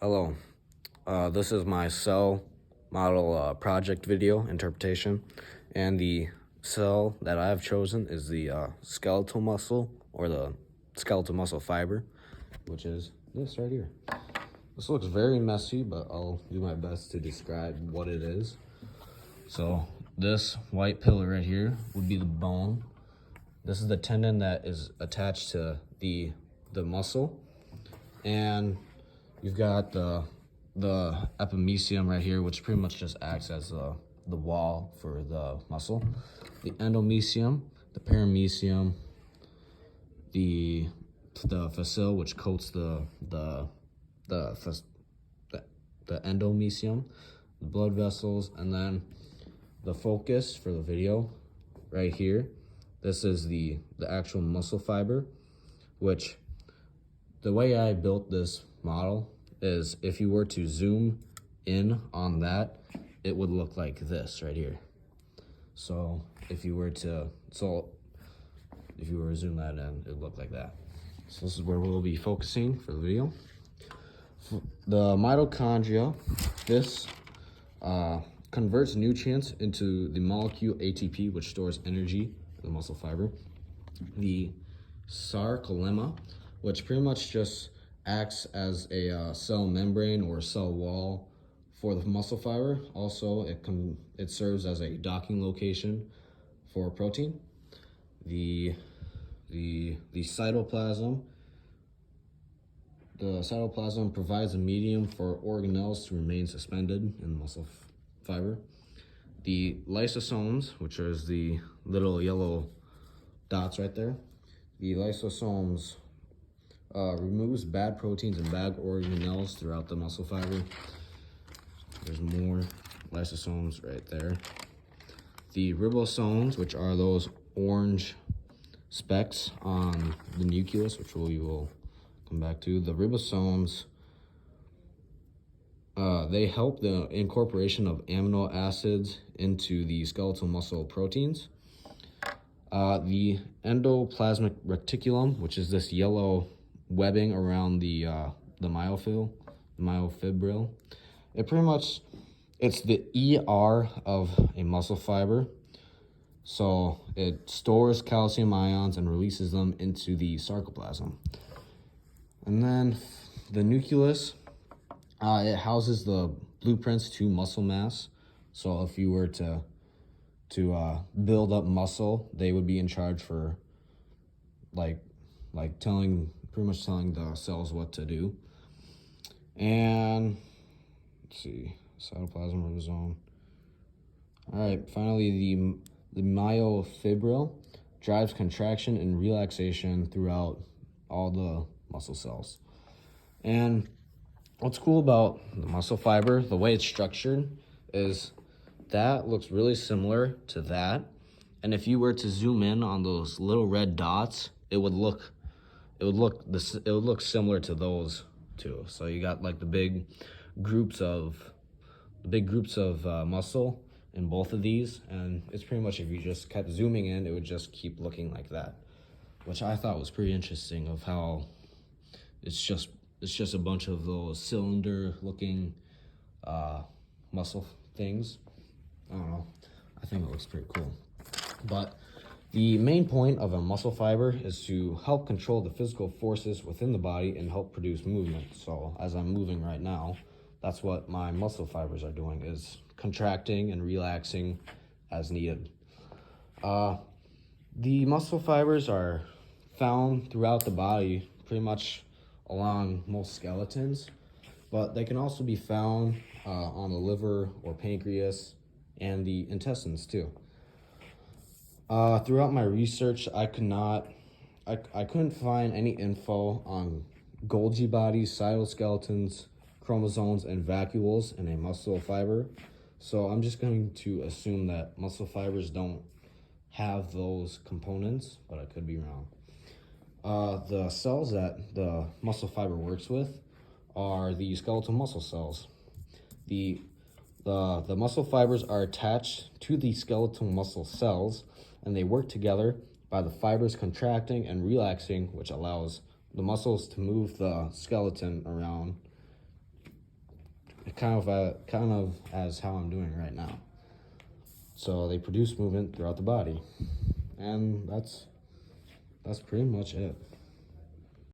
Hello, this is my cell model project video interpretation, and the cell that I have chosen is the skeletal muscle, or the skeletal muscle fiber, which is this right here. This looks very messy, but I'll do my best to describe what it is. So this white pillar right here would be the bone. This is the tendon that is attached to the muscle, and you've got the epimysium right here, which pretty much just acts as the wall for the muscle. The endomysium, the perimysium, the fascicle, which coats the endomysium, the blood vessels, and then the focus for the video right here. This is the actual muscle fiber, which the way I built this model is if you were to zoom in on that, it would look like this right here. So if you were to zoom that in, it would look like that. So this is where we'll be focusing for the video. The mitochondria, this converts nutrients into the molecule ATP, which stores energy in the muscle fiber. The sarcolemma, which pretty much just acts as a cell membrane or cell wall for the muscle fiber. Also, it serves as a docking location for protein. The cytoplasm. The cytoplasm provides a medium for organelles to remain suspended in the muscle fiber. The lysosomes, which is the little yellow dots right there. The lysosomes removes bad proteins and bad organelles throughout the muscle fiber. There's more lysosomes right there. The ribosomes, which are those orange specks on the nucleus, which we will come back to. The ribosomes, they help the incorporation of amino acids into the skeletal muscle proteins. The endoplasmic reticulum, which is this yellow webbing around the myofibril. It's the ER of a muscle fiber. So it stores calcium ions and releases them into the sarcoplasm. And then the nucleus, it houses the blueprints to muscle mass. So if you were to build up muscle, they would be in charge for pretty much telling the cells what to do. And let's see, cytoplasm, ribosome. All right, finally the myofibril drives contraction and relaxation throughout all the muscle cells. And what's cool about the muscle fiber, the way it's structured, is that looks really similar to that. And if you were to zoom in on those little red dots, it would look similar to those two. So you got like the big groups of muscle in both of these, and it's pretty much, if you just kept zooming in, it would just keep looking like that, which I thought was pretty interesting, of how it's just a bunch of those cylinder looking muscle things. I don't know, I think it looks pretty cool. But the main point of a muscle fiber is to help control the physical forces within the body and help produce movement. So as I'm moving right now, that's what my muscle fibers are doing, is contracting and relaxing as needed. The muscle fibers are found throughout the body, pretty much along most skeletons, but they can also be found on the liver or pancreas and the intestines too. Throughout my research, I couldn't find any info on Golgi bodies, cytoskeletons, chromosomes, and vacuoles in a muscle fiber. So I'm just going to assume that muscle fibers don't have those components, but I could be wrong. The cells that the muscle fiber works with are the skeletal muscle cells. The muscle fibers are attached to the skeletal muscle cells, and they work together by the fibers contracting and relaxing, which allows the muscles to move the skeleton around kind of as how I'm doing right now. So they produce movement throughout the body, and that's pretty much it.